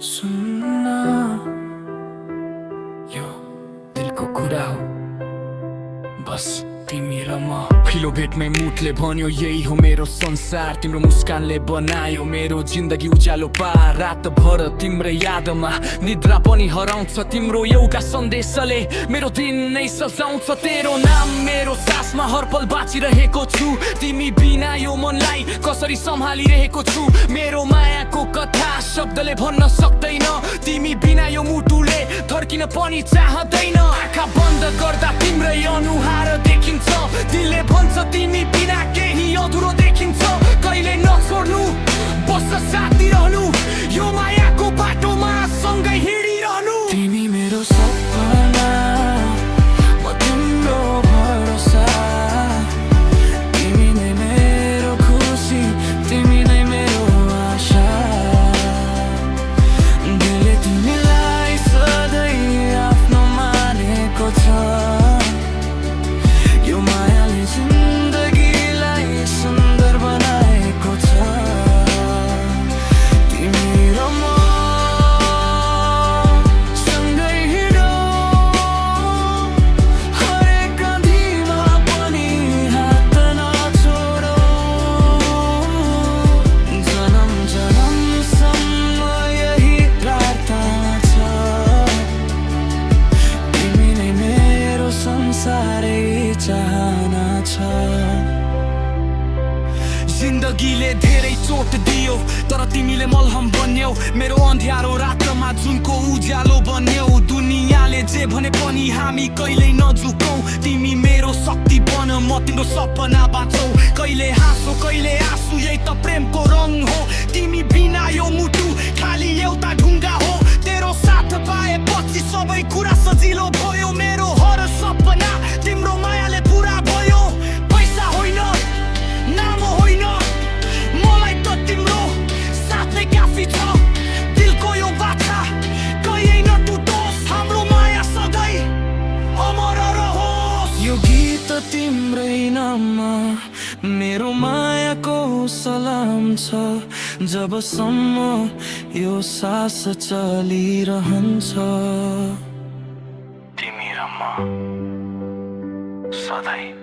सुन्न यो दिलको कुरा हो बस तिमी र म पहिलो भेटमै मुटले भन्यो यही हो मेरो संसार तिम्रो मुस्कानले बनायो मेरो जिन्दगी उज्यालो पार रातभर तिम्रै यादमा निद्रा पनि हराउँछ तिम्रो एउटा सन्देशले मेरो दिन नै सजाउँछ तेरो नाम मेरो सासमा हरपल बाँचिरहेको छु तिमी बिना यो मनलाई कसरी सम्हालिरहेको छु मेरो मायाको कथा शब्दले भन्न सक्दैन तिमी बिना यो मुटुले थर्किन पनि चाहदैन आँखा बन्द गर्दा तिम्रै अनुहार देखिन्छ दिलले भन्छ तिमी बिना केही अधुरो देखिन्छ कहिले नछोड्नु बस्छ साथी रहनु यो मायाको बाटोमा सँगै हिँडिरहनु तिमी मेरो सपना म तिम्रो भरोसा तिमी नै मेरो खुसी तिमी नै मेरो आशा दिलले तिमीलाई सधैँ आफ्नो मानेको छ जिन्दगीले धेरै चोट दियो तर तिमीले मलहम बन्यौ मेरो अँध्यारो रातमा जुनको उज्यालो बन्यौ दुनियाँले जे भने पनि हामी कहिल्यै नझुकौं तिमी मेरो शक्ति बन म तिम्रो सपना बाँचौ कहिले हाँसो कहिले आँसु यही त प्रेमको रङ हो तिमी बिना यो मुटु खाली एउटा ढुङ्गा हो तेरो साथ पाएपछि सबै कुरा सजिलो भयो मेरो हर सपना तिम्रो मायाले पुरा भयो पैसा होइन नाम होइन मलाई त तिम्रो साथै काफी छ दिलको यो बाछा कहिल्यै नटुटोस् हाम्रो माया सधैँ अमर रहोस् यो गीत तिम्रै नाममा मेरो मायाको सलाम छ जबसम्म यो सास चलिरहन्छ तिमी र म सधैँ